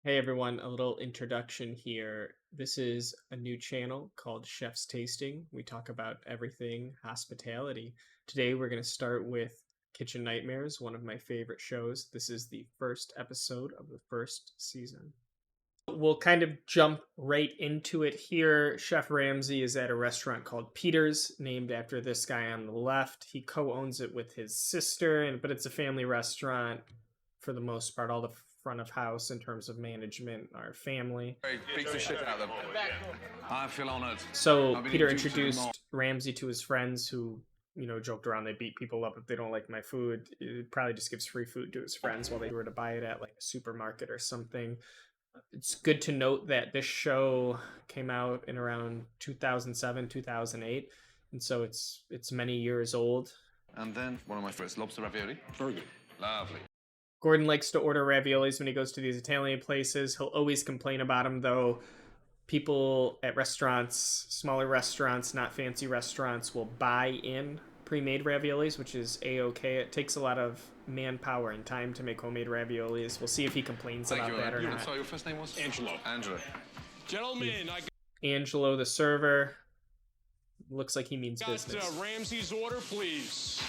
Hey everyone, a little introduction here. This is a new channel called Chef's Tasting. We talk about everything hospitality. Today we're going to start with Kitchen Nightmares, one of my favorite shows. This is the first episode of the first season. We'll kind of jump right into it here. Chef Ramsay is at a restaurant called Peter's, named after this guy on the left. He co-owns it with his sister, but it's a family restaurant for the most part. All the front of house in terms of management are family. Beats the shit out of them. I feel honored. So Peter introduced Ramsay to his friends who, joked around they beat people up if they don't like my food. It probably just gives free food to his friends while they were to buy it at like a supermarket or something. It's good to note that this show came out in around 2007, 2008. And so it's many years old. And then one of my first lobster ravioli. Very good. Lovely. Gordon likes to order raviolis when he goes to these Italian places. He'll always complain about them, though. People at restaurants, smaller restaurants, not fancy restaurants, will buy in pre-made raviolis, which is A-okay. It takes a lot of manpower and time to make homemade raviolis. We'll see if he complains about that or not. Sorry, your first name was? Angelo. Angelo. Gentlemen, Angelo, the server. Looks like he means I got business. Ramsay's order, please.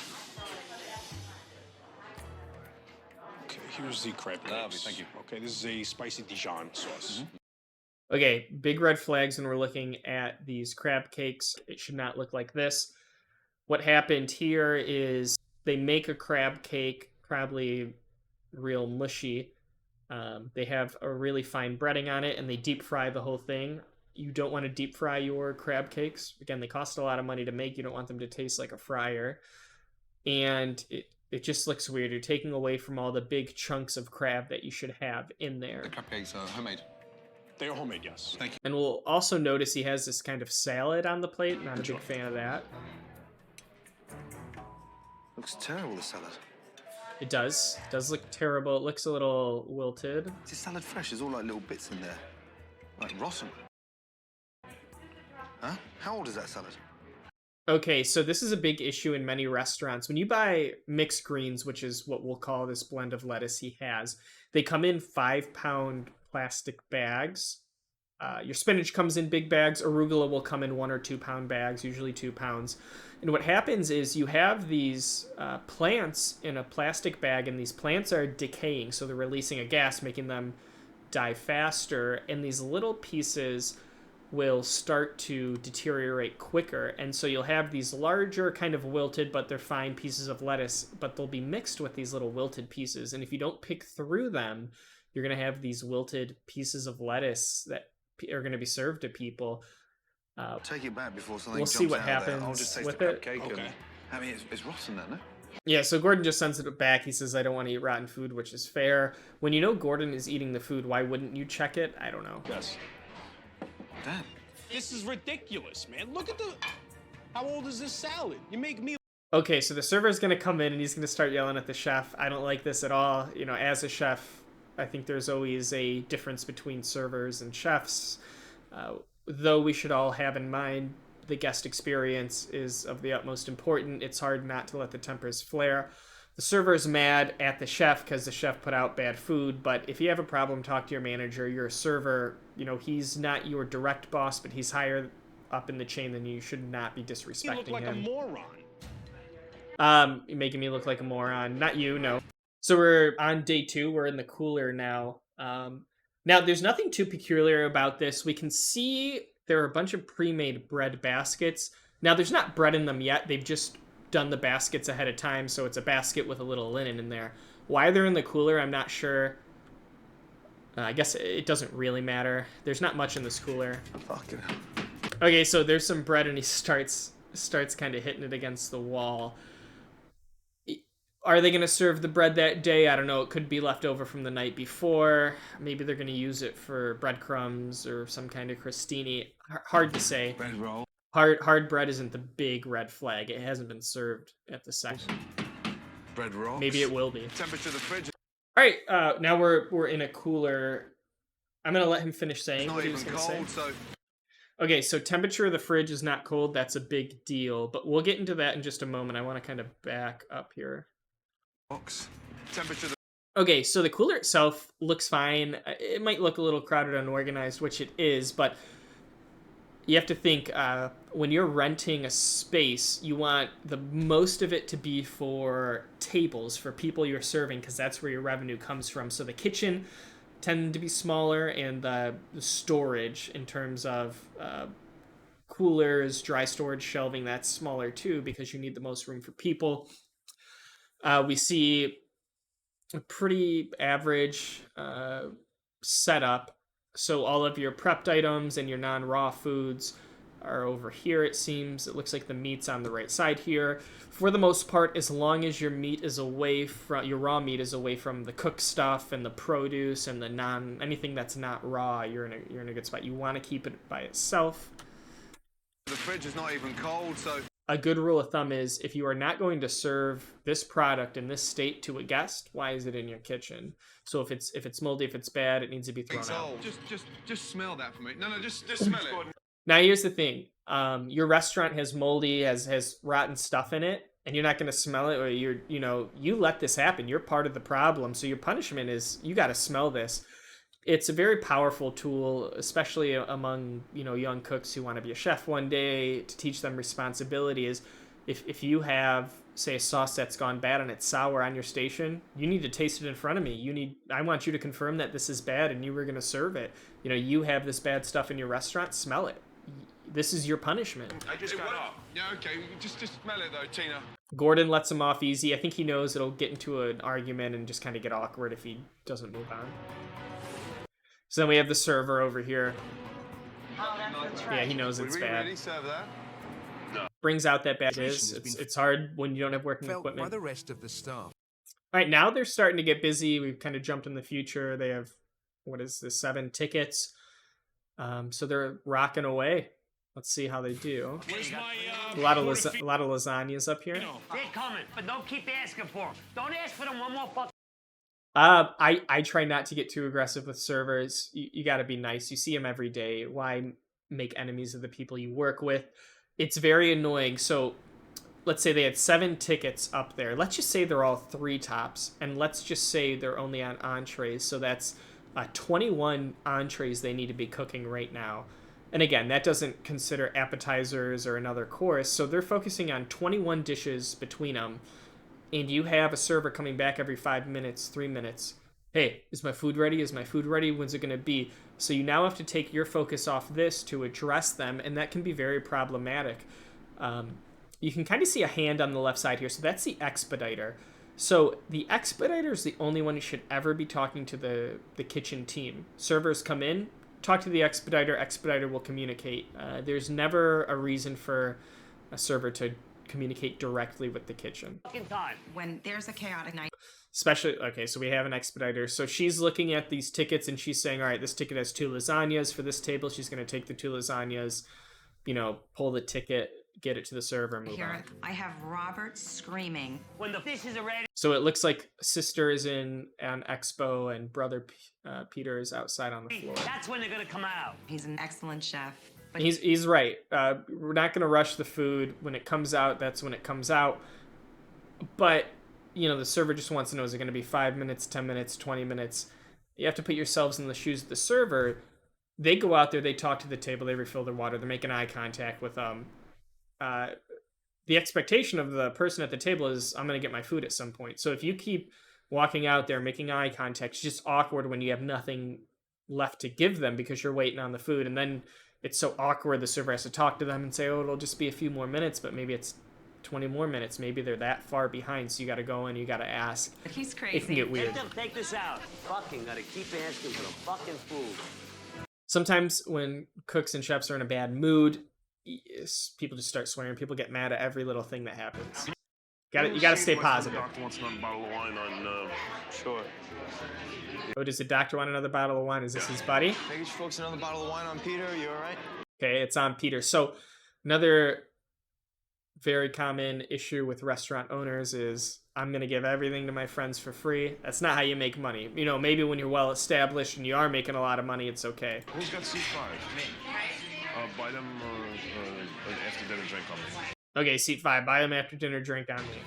Okay, here's the crab cakes. Lovely, thank you. Okay, this is a spicy Dijon sauce. Okay, big red flags when we're looking at these crab cakes. It should not look like this. What happened here is they make a crab cake, probably real mushy. They have a really fine breading on it, and they deep fry the whole thing. You don't want to deep fry your crab cakes. Again, they cost a lot of money to make. You don't want them to taste like a fryer. And it just looks weird. You're taking away from all the big chunks of crab that you should have in there. The cupcakes are homemade. They are homemade, yes. Thank you. And we'll also notice he has this kind of salad on the plate. Not a big fan of that. Looks terrible, the salad. It does. It does look terrible. It looks a little wilted. Is this salad fresh? There's all like little bits in there. Like rotten. Huh? How old is that salad? Okay, so this is a big issue in many restaurants. When you buy mixed greens, which is what we'll call this blend of lettuce he has, they come in 5-pound plastic bags. Your spinach comes in big bags. Arugula will come in 1 or 2 pound bags, usually 2 pounds. And what happens is you have these plants in a plastic bag, and these plants are decaying, so they're releasing a gas, making them die faster. And these little pieces will start to deteriorate quicker, and so you'll have these larger kind of wilted but they're fine pieces of lettuce, but they'll be mixed with these little wilted pieces, and if you don't pick through them, you're going to have these wilted pieces of lettuce that are going to be served to people. Take it back before something We'll jumps see what out of there. I'll happens just taste with the it. cupcake. Okay. I mean, it's rotten, that, no? Yeah, so Gordon just sends it back. He says, I don't want to eat rotten food, which is fair. When you know Gordon is eating the food, why wouldn't you check it? I don't know. Yes. Damn. This is ridiculous, man. Look at the... How old is this salad? You make me... Okay, so the server's going to come in and he's going to start yelling at the chef. I don't like this at all. As a chef, I think there's always a difference between servers and chefs. Though we should all have in mind the guest experience is of the utmost importance. It's hard not to let the tempers flare. The server's mad at the chef because the chef put out bad food, but if you have a problem, talk to your manager. You're a server. He's not your direct boss, but he's higher up in the chain than you. Should not be disrespecting him. You look like a moron. You're making me look like a moron. Not you, no. So we're on day 2. We're in the cooler now. Now, there's nothing too peculiar about this. We can see there are a bunch of pre-made bread baskets. Now, there's not bread in them yet. They've just done the baskets ahead of time, so it's a basket with a little linen in there. Why they're in the cooler, I'm not sure. I guess it doesn't really matter. There's not much in this cooler. Fucking hell. Okay, so there's some bread, and he starts kind of hitting it against the wall. Are they going to serve the bread that day? I don't know. It could be left over from the night before. Maybe they're going to use it for breadcrumbs or some kind of crostini. Hard to say. Bread roll. Hard bread isn't the big red flag. It hasn't been served at the second. Bread roll. Maybe it will be. Temperature of the fridge. All right, now we're in a cooler. I'm going to let him finish saying It's what not he was even going to say. cold, so... Okay, so temperature of the fridge is not cold. That's a big deal, but we'll get into that in just a moment. I want to kind of back up here. Box. Temperature of the Okay, so the cooler itself looks fine. It might look a little crowded and unorganized, which it is, but you have to think when you're renting a space, you want the most of it to be for tables, for people you're serving, because that's where your revenue comes from. So the kitchen tend to be smaller, and the storage in terms of coolers, dry storage, shelving, that's smaller too, because you need the most room for people. We see a pretty average setup. So all of your prepped items and your non-raw foods are over here, it seems. It looks like the meat's on the right side here. For the most part, as long as your meat is away from your raw meat is away from the cooked stuff and the produce and the anything that's not raw, you're in a good spot. You want to keep it by itself. The fridge is not even cold, so... A good rule of thumb is if you are not going to serve this product in this state to a guest, why is it in your kitchen? So if it's moldy, if it's bad, it needs to be thrown out. Just smell that for me. No, just smell it. Now here's the thing: your restaurant has moldy, has rotten stuff in it, and you're not going to smell it, or you let this happen. You're part of the problem. So your punishment is you got to smell this. It's a very powerful tool, especially among young cooks who want to be a chef one day, to teach them responsibility. Is if you have, say, a sauce that's gone bad and it's sour on your station, you need to taste it in front of me. I want you to confirm that this is bad and you were going to serve it. You have this bad stuff in your restaurant, smell it. This is your punishment. I just got up. Yeah, okay. Just smell it though, Tina. Gordon lets him off easy. I think he knows it'll get into an argument and just kind of get awkward if he doesn't move on. So then we have the server over here. Oh, that's right. Yeah, he knows it's bad. Really serve that? Brings out that bad is. It's hard when you don't have working Felt equipment. by the rest of the staff. All right, now they're starting to get busy. We've kind of jumped in the future. They have, what is this, 7 tickets. So they're rocking away. Let's see how they do. Where's my, A lot of lasagnas up here. They're coming, but don't keep asking for them. Don't ask for them one more fucking... I try not to get too aggressive with servers. You got to be nice. You see them every day. Why make enemies of the people you work with? It's very annoying. So let's say they had 7 tickets up there. Let's just say they're all 3 tops, and let's just say they're only on entrees. So that's 21 entrees they need to be cooking right now. And again, that doesn't consider appetizers or another course. So they're focusing on 21 dishes between them. And you have a server coming back every 5 minutes, 3 minutes. Hey, is my food ready? Is my food ready? When's it going to be? So you now have to take your focus off this to address them, and that can be very problematic. You can kind of see a hand on the left side here. So that's the expediter. So the expediter is the only one who should ever be talking to the kitchen team. Servers come in, talk to the expediter. Expediter will communicate. There's never a reason for a server to communicate directly with the kitchen. time. When there's a chaotic night. Especially, okay, so we have an expediter. So she's looking at these tickets and she's saying, all right, this ticket has 2 lasagnas for this table. She's going to take the 2 lasagnas, pull the ticket, get it to the server, and move Here, on. I have Robert screaming. When the dishes are ready... So it looks like sister is on expo and brother Peter is outside on the floor. That's when they're gonna come out. He's an excellent chef. But He's right. We're not going to rush the food. When it comes out, that's when it comes out. But, the server just wants to know, is it going to be 5 minutes, 10 minutes, 20 minutes? You have to put yourselves in the shoes of the server. They go out there, they talk to the table, they refill their water, they're making eye contact with them. The expectation of the person at the table is, I'm going to get my food at some point. So if you keep walking out there, making eye contact, it's just awkward when you have nothing left to give them because you're waiting on the food. And then it's so awkward, the server has to talk to them and say, oh, it'll just be a few more minutes, but maybe it's 20 more minutes. Maybe they're that far behind, so you got to go in, you got to ask. he's crazy. It can get weird. Take this out. Fucking gotta keep asking for the fucking food. Sometimes when cooks and chefs are in a bad mood, people just start swearing. People get mad at every little thing that happens. You got to stay positive. Doctor wants another bottle of wine on, sure. Oh, does the doctor want another bottle of wine? Is this his buddy? Can I get you folks another bottle of wine on Peter? Are you all right? Okay, it's on Peter. So another very common issue with restaurant owners is, I'm going to give everything to my friends for free. That's not how you make money. Maybe when you're well established and you are making a lot of money, it's okay. Who's got C5? Me. Buy them an after dinner drink on me. Okay, seat 5. Buy them after dinner drink on me.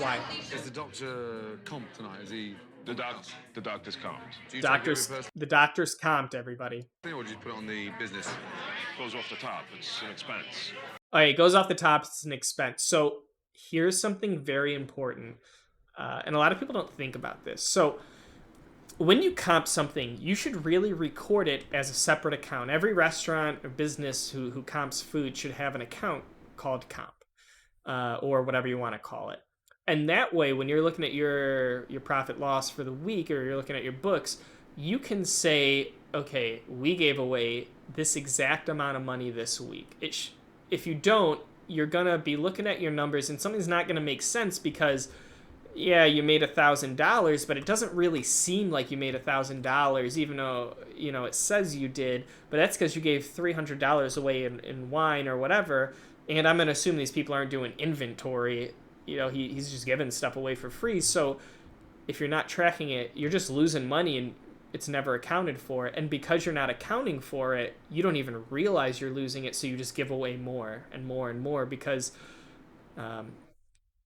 Why? Is the doctor comp tonight? Is he? The doctor's comped. Do you take every The doctor's comped, everybody. person, or do you put it on the business? Goes off the top. It's an expense. All right, it goes off the top. It's an expense. So here's something very important, and a lot of people don't think about this. So when you comp something, you should really record it as a separate account. Every restaurant or business who comps food should have an account called comp, or whatever you want to call it. And that way, when you're looking at your profit loss for the week, or you're looking at your books, you can say, okay, we gave away this exact amount of money this week. If you don't, you're gonna be looking at your numbers and something's not gonna make sense because, yeah, you made $1,000, but it doesn't really seem like you made $1,000, even though, you know, it says you did. But that's because you gave $300 away in wine or whatever. And I'm gonna assume these people aren't doing inventory. You know, he's just giving stuff away for free. So if you're not tracking it, you're just losing money and it's never accounted for. And because you're not accounting for it, you don't even realize you're losing it. So you just give away more and more and more because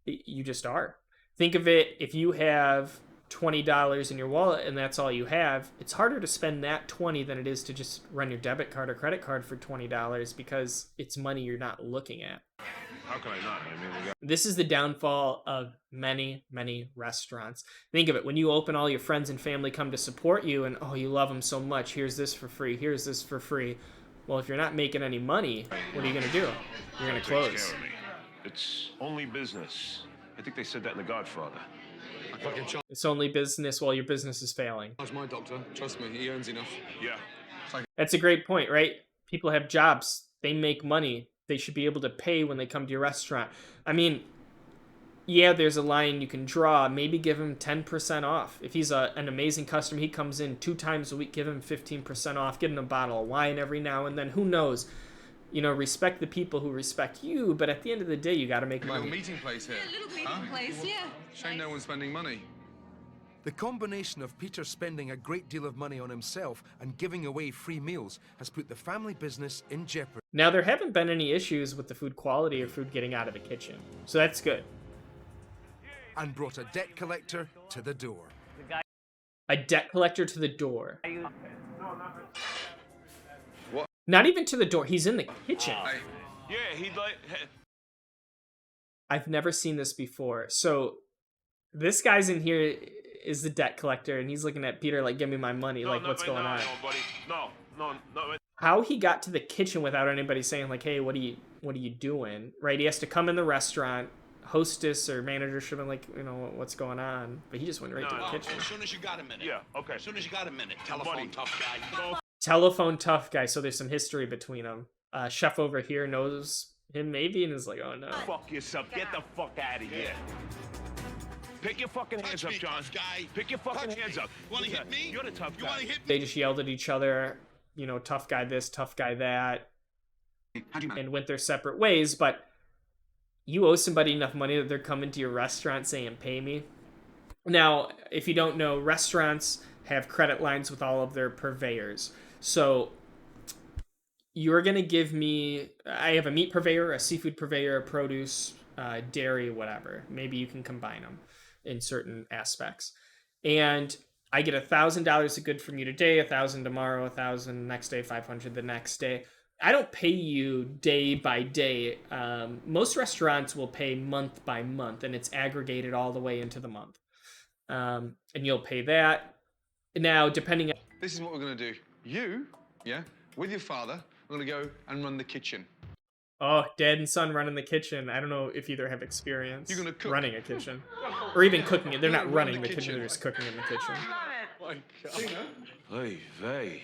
you just are. Think of it, if you have $20 in your wallet and that's all you have, it's harder to spend that 20 than it is to just run your debit card or credit card for $20 because it's money you're not looking at. How can I not? I mean, This is the downfall of many, many restaurants. Think of it. When you open, all your friends and family come to support you and, oh, you love them so much. Here's this for free. Here's this for free. Well, if you're not making any money, what are you going to do? You're going to close. it's only business. I think they said that in The Godfather. I fucking charge It's only business while your business is failing. my doctor. Trust me, he earns enough. Yeah. That's a great point, right? People have jobs. They make money. They should be able to pay when they come to your restaurant. I mean, yeah, there's a line you can draw. Maybe give him 10% off. If he's an amazing customer, he comes in 2 times a week, give him 15% off, get him a bottle of wine every now and then. Who knows? You know, respect the people who respect you, but at the end of the day, you got to make A little money. meeting place here. A little meeting place, yeah. Shame no one's spending money. The combination of Peter spending a great deal of money on himself and giving away free meals has put the family business in jeopardy. Now, there haven't been any issues with the food quality or food getting out of the kitchen, so that's good. And brought a debt collector to the door. A debt collector to the door. What? Not even to the door. He's in the kitchen. Yeah, he'd like... I've never seen this before. So this guy's in here is the debt collector, and he's looking at Peter like, give me my money. Like, what's going on? No, buddy. No. How he got to the kitchen without anybody saying like, hey, what are you doing? Right? He has to come in the restaurant. Hostess or manager should have been like, you know, what's going on? But he just went right to the kitchen. As soon as you got a minute. Yeah, okay. As soon as you got a minute. Telephone tough guy. Telephone tough guy. So there's some history between them. Chef over here knows him maybe and is like, oh no. Fuck yourself. Get the fuck out of here. Pick your fucking hands up, me, John. tough guy. Pick your fucking Touch hands me. up. You wanna hit me? You're the tough You guy. wanna hit me? They just yelled at each other, you know, tough guy this, tough guy that, and went their separate ways. But you owe somebody enough money that they're coming to your restaurant saying, pay me. Now, if you don't know, restaurants have credit lines with all of their purveyors. So you're going to give me, I have a meat purveyor, a seafood purveyor, a produce, dairy, whatever. Maybe you can combine them in certain aspects. And I get $1,000 of good from you today, 1,000 tomorrow, 1,000 next day, 500 the next day. I don't pay you day by day. Most restaurants will pay month by month, and it's aggregated all the way into the month. And you'll pay that. Now, depending on... This is what we're going to do. You, with your father, we're going to go and run the kitchen. Oh, dad and son running the kitchen. I don't know if either have experience You're gonna cook. running a kitchen. Or even cooking it. They're not running the kitchen, they're just cooking in the kitchen. My God. Hey, vey.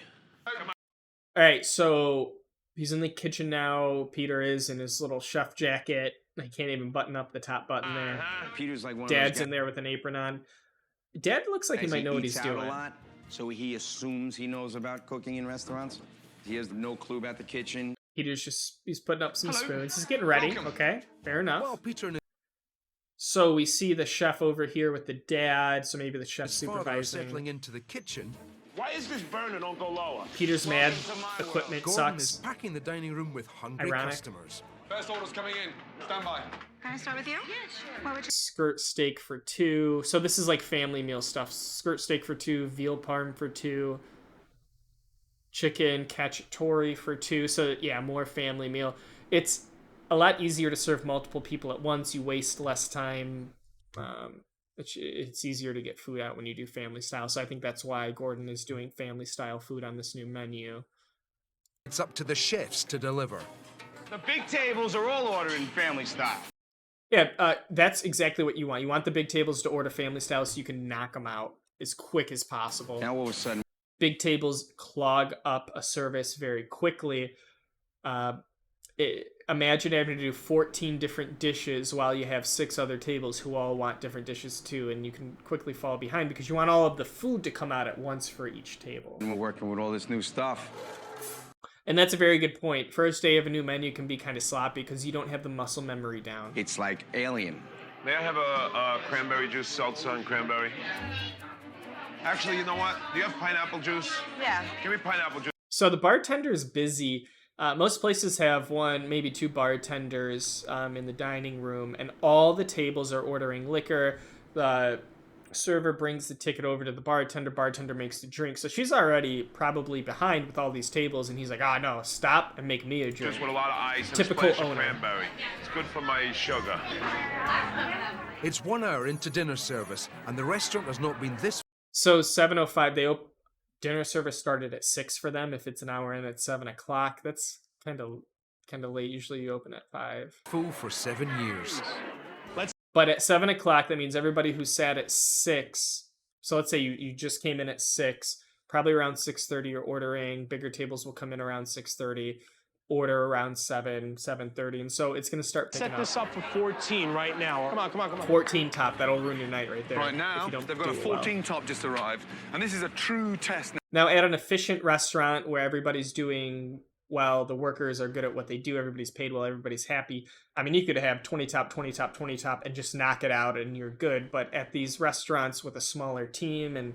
Alright, so he's in the kitchen now. Peter is in his little chef jacket. I can't even button up the top button there. Peter's like one Dad's in there with an apron on. Dad looks like he might know what he's out doing. a lot, so he assumes he knows about cooking in restaurants. He has no clue about the kitchen. He's putting up some spoons. He's getting ready. Welcome. Okay, fair enough. Well, Peter So we see the chef over here with the dad. So maybe the chef's and his father are supervising. settling into the kitchen. Why is this burning? Don't go lower. Peter's mad. Equipment Gordon is sucks. packing the dining room with hungry Ironic. customers. First order's coming in. Stand by. Can I start with you? Yeah, sure. What would you Skirt steak for 2. So this is like family meal stuff. Skirt steak for 2, veal parm for 2, chicken cacciatore for 2. So yeah, more family meal. It's a lot easier to serve multiple people at once. You waste less time. It's easier to get food out when you do family style. So I think that's why Gordon is doing family style food on this new menu. It's up to the chefs to deliver. The big tables are all ordering family style. Yeah, that's exactly what you want. You want the big tables to order family style so you can knock them out as quick as possible. Now all of a sudden, Big tables clog up a service very quickly. Imagine having to do 14 different dishes while you have 6 other tables who all want different dishes too, and you can quickly fall behind because you want all of the food to come out at once for each table. we're working with all this new stuff. And that's a very good point. First day of a new menu can be kind of sloppy because you don't have the muscle memory down. It's like Alien. May I have a cranberry juice, salsa and cranberry? Actually, you know what? Do you have pineapple juice? Yeah. Give me pineapple juice. So the bartender's busy. Most places have 1, maybe 2 bartenders in the dining room, and all the tables are ordering liquor. The server brings the ticket over to the bartender makes the drink. So she's already probably behind with all these tables, and he's like, no, stop and make me a drink. Just with a lot of ice and Typical a splash of owner. cranberry. It's good for my sugar. It's 1 hour into dinner service, and the restaurant has not been this So 7:05, dinner service started at 6 for them. If it's an hour in at 7 o'clock, that's kind of late. Usually you open at 5. full for 7 years. But at 7 o'clock, that means everybody who sat at 6. So let's say you just came in at 6, probably around 6:30 you're ordering. Bigger tables will come in around 6:30, order around 7:30. And so it's going to start picking Set this up for 14 right now. Come on. 14 top. That'll ruin your night right there. Right if now, you don't they've got a do it well. 14 top just arrived, and this is a true test. Now, at an efficient restaurant where everybody's doing well, the workers are good at what they do, everybody's paid well, everybody's happy. I mean, you could have 20 top, 20 top, 20 top, and just knock it out and you're good. But at these restaurants with a smaller team and,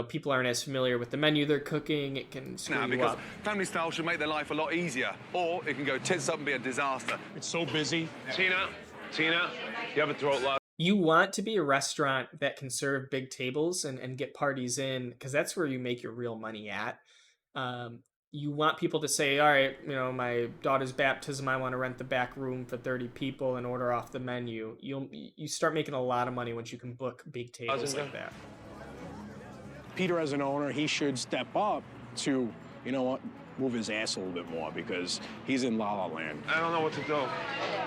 people aren't as familiar with the menu they're cooking, it can screw Now, you because up. family style should make their life a lot easier, or it can go tits up and be a disaster. It's so busy. Tina, you have a throat lock? You want to be a restaurant that can serve big tables and get parties in, because that's where you make your real money at. You want people to say, all right, my daughter's baptism, I want to rent the back room for 30 people and order off the menu. You start making a lot of money once you can book big tables like that. Peter, as an owner, he should step up to, move his ass a little bit more because he's in La La Land. I don't know what to do.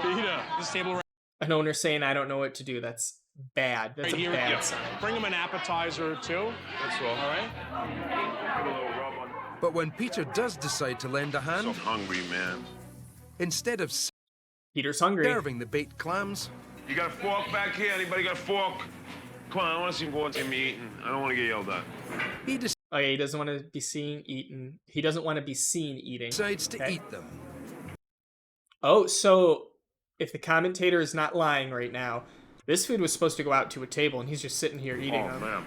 Peter, this table right An owner saying, I don't know what to do, that's bad. That's a here. bad sign. Bring him an appetizer or 2. That's all. All right? Give a little rub on. But when Peter does decide to lend a So hand, hungry, man. instead of Peter's hungry. serving the baked clams, You got a fork back here? Anybody got a fork? Come on, I want to see Gordon see me eating. I don't want to get yelled at. he Oh yeah, he doesn't want to be seen eating. He doesn't want to be seen eating. decides to Okay. eat them. Oh, so if the commentator is not lying right now, this food was supposed to go out to a table and he's just sitting here eating them. Man.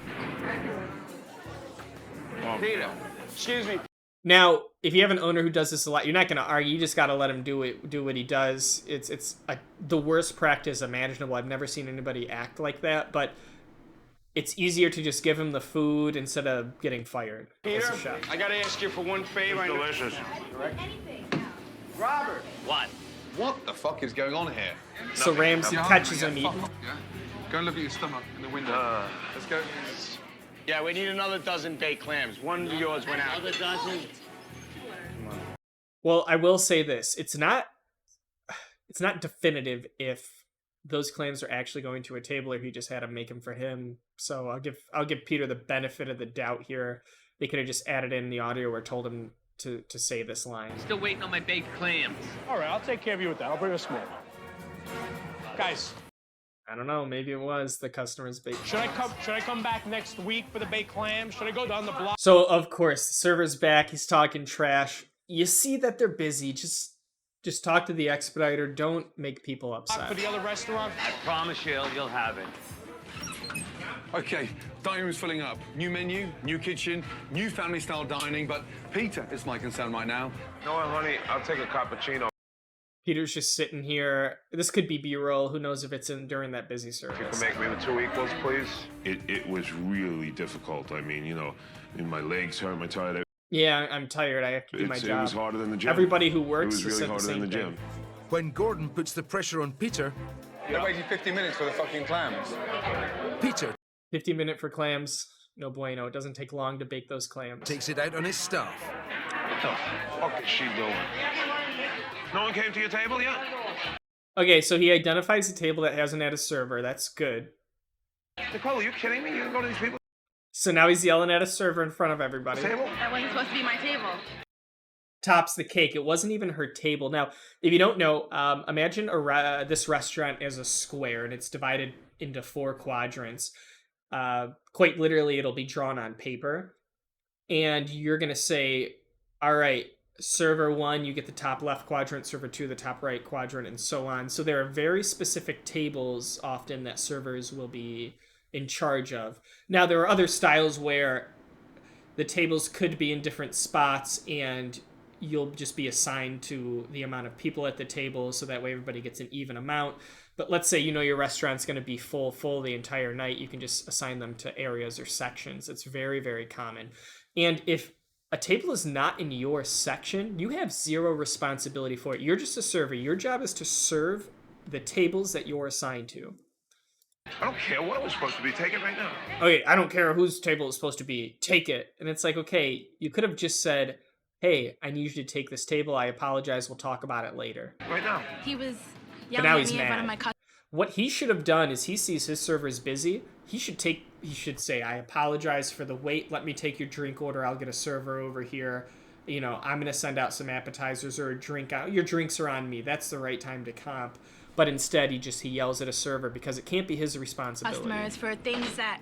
Peter, Excuse me. Now, if you have an owner who does this a lot, you're not going to argue. You just got to let him do what he does. It's the worst practice imaginable. I've never seen anybody act like that, but it's easier to just give him the food instead of getting fired as a chef. I gotta ask you for one favor. It's delicious. Robert. What? What the fuck is going on here? So Ramsay catches him eating. Yeah? Go and look at your stomach in the window. Let's go. Yeah, we need another dozen baked clams. One of yours went out. Another dozen? Well, I will say this: it's not definitive if those claims are actually going to a table or he just had to make them for him. So I'll give Peter the benefit of the doubt here. They could have just added in the audio or told him to say this line. Still waiting on my baked clams. All right, I'll take care of you with that. I'll bring a small one. Guys, I don't know. Maybe it was the customer's baked. should I come back next week for the baked clams? Should I go down the block? So of course the server's back. He's talking trash. You see that they're busy. Just talk to the expediter. Don't make people upset. For the other restaurant? I promise you'll have it. Okay, dining room's filling up. New menu, new kitchen, new family-style dining, but Peter is my concern right now. No, honey, I'll take a cappuccino. Peter's just sitting here. This could be B-roll. Who knows if it's in during that busy If you can service. make me the 2 equals, please. It was really difficult. I mean, you know, my legs hurt, my tired. Yeah, I'm tired. I have to do my It job. was harder than the gym. Everybody who It works was has really said harder the than same the thing. gym. When Gordon puts the pressure on Peter, I waited 50 minutes for the fucking clams. Peter 50-minute for clams. No bueno. It doesn't take long to bake those clams. takes it out on his staff. What the fuck is she doing? No one came to your table yet? Okay, so he identifies a table that hasn't had a server. That's good. Nicole, are you kidding me? You can go to these people's So now he's yelling at a server in front of everybody. table? That wasn't supposed to be my table. Tops the cake. It wasn't even her table. Now, if you don't know, imagine this restaurant as a square, and it's divided into 4 quadrants. Quite literally, it'll be drawn on paper. And you're going to say, all right, server 1, you get the top left quadrant, server 2, the top right quadrant, and so on. So there are very specific tables often that servers will be in charge of. Now, there are other styles where the tables could be in different spots and you'll just be assigned to the amount of people at the table so that way everybody gets an even amount. But let's say you know your restaurant's going to be full the entire night, you can just assign them to areas or sections. It's very, very common. And if a table is not in your section, you have zero responsibility for it. You're just a server. Your job is to serve the tables that you're assigned to. I don't care what it was supposed to be. Take it right now. Okay, I don't care whose table is supposed to be. Take it. And it's like, okay, you could have just said, hey, I need you to take this table. I apologize. We'll talk about it later. Right now. He was But yelling now at he's me in front of mad. my cousin. What he should have done is he sees his server's busy. He should say, I apologize for the wait. Let me take your drink order. I'll get a server over here. You know, I'm going to send out some appetizers or a drink out. Your drinks are on me. That's the right time to comp. But instead, he yells at a server because it can't be his responsibility. Customers for things that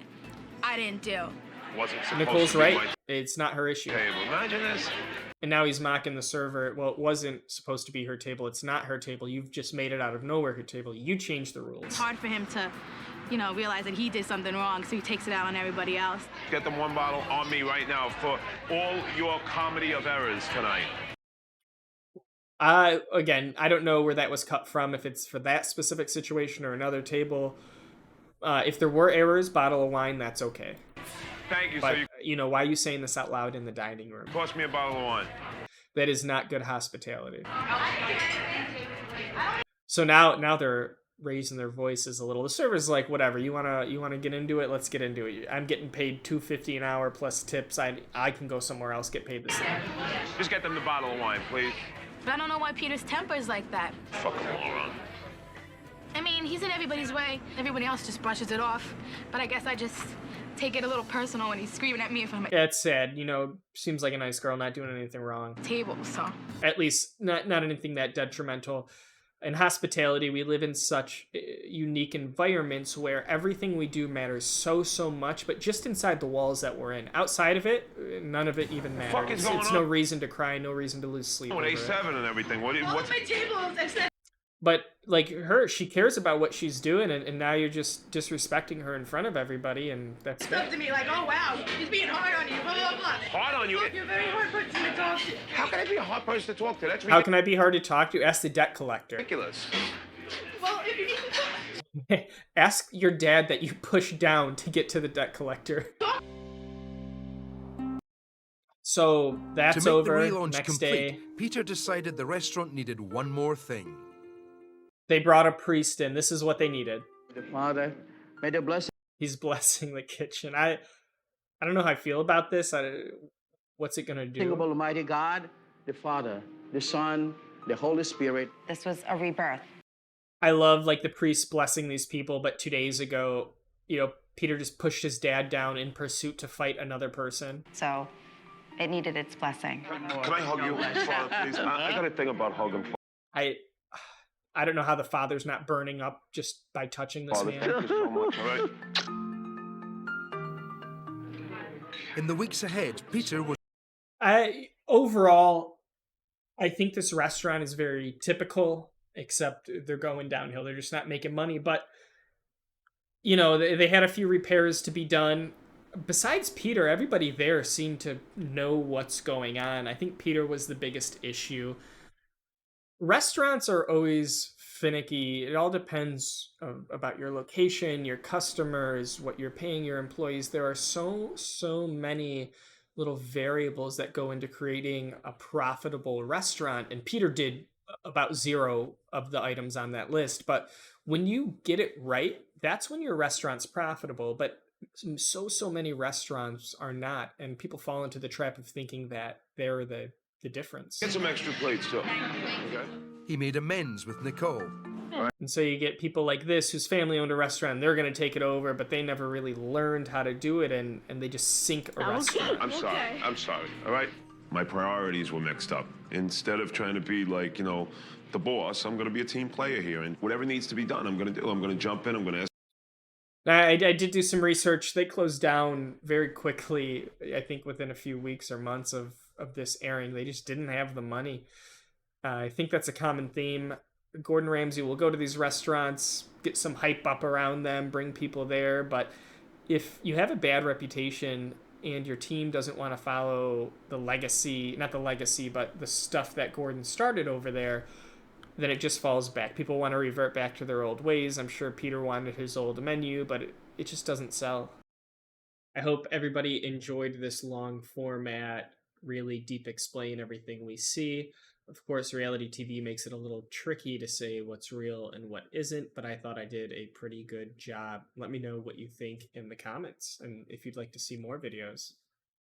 I didn't do. Wasn't supposed Nicole's to be right. my It's not her issue. table. Imagine this. And now he's mocking the server. Well, it wasn't supposed to be her table. It's not her table. You've just made it out of nowhere her table. You changed the rules. It's hard for him to, realize that he did something wrong, so he takes it out on everybody else. Get them 1 bottle on me right now for all your comedy of errors tonight. Again, I don't know where that was cut from, if it's for that specific situation or another table. If there were errors, bottle of wine, that's okay. Thank you. But, So you why are you saying this out loud in the dining room? cost me a bottle of wine. That is not good hospitality. So now they're raising their voices a little. The server's like, whatever, you wanna get into it, let's get into it. I'm getting paid $2.50 an hour plus tips. I can go somewhere else, get paid the same. Just get them the bottle of wine, please. But I don't know why Peter's temper is like that. Fucking moron. I mean, he's in everybody's way. Everybody else just brushes it off. But I guess I just take it a little personal when he's screaming at me in front of my Yeah, it's sad. Seems like a nice girl, not doing anything wrong. table, so. At least not anything that detrimental. In hospitality, we live in such unique environments where everything we do matters so much, but just inside the walls that we're in. Outside of it, none of it even matters. fuck is going It's no on? reason to cry, no reason to lose sleep over With it. A7 and everything. What's my tables, except But like her, she cares about what she's doing, and now you're just disrespecting her in front of everybody, and that's stuff it. to me like, oh wow, he's being hard on you, blah blah blah. hard on you? You're a very hard person to talk to. How can I be a hard person to talk to? That's How can I be hard to talk to? Ask the debt collector. ridiculous. Well, if you need to talk. Ask your dad that you push down to get to the debt collector. So To that's make the over. relaunch Next complete, day, Peter decided the restaurant needed one more thing. they brought a priest in. This is what they needed. The Father, may the blessing He's blessing the kitchen. I don't know how I feel about this. What's it gonna of do? Almighty God, the Father, the Son, the Holy Spirit. This was a rebirth. I love like the priest blessing these people, but 2 days ago, Peter just pushed his dad down in pursuit to fight another person. So it needed its blessing. Can I hug you, Father, please? I got a thing about hugging I don't know how the father's not burning up just by touching this Father. man. Thank you so much, all right? In the weeks ahead, Peter was Overall, I think this restaurant is very typical, except they're going downhill. They're just not making money. But, they had a few repairs to be done. Besides Peter, everybody there seemed to know what's going on. I think Peter was the biggest issue. Restaurants are always finicky. It all depends about your location, your customers, what you're paying your employees. There are so many little variables that go into creating a profitable restaurant. And Peter did about zero of the items on that list. But when you get it right, that's when your restaurant's profitable. But so many restaurants are not, and people fall into the trap of thinking that they're the difference. Get some extra plates too. Okay. He made amends with Nicole. And so you get people like this whose family owned a restaurant, they're going to take it over, but they never really learned how to do it, and they just sink a restaurant. I'm sorry. I'm sorry. All right. My priorities were mixed up. Instead of trying to be like, the boss, I'm going to be a team player here, and whatever needs to be done, I'm going to do. I'm going to jump in. I'm going to ask. I did do some research. They closed down very quickly, I think within a few weeks or months of this airing. They just didn't have the money. I think that's a common theme. Gordon Ramsay will go to these restaurants, get some hype up around them, bring people there. But if you have a bad reputation and your team doesn't want to follow the legacy, not the legacy, but the stuff that Gordon started over there, then it just falls back. People want to revert back to their old ways. I'm sure Peter wanted his old menu, but it just doesn't sell. I hope everybody enjoyed this long format, really deep explain everything we see. Of course, reality TV makes it a little tricky to say what's real and what isn't, but I thought I did a pretty good job. Let me know what you think in the comments and if you'd like to see more videos.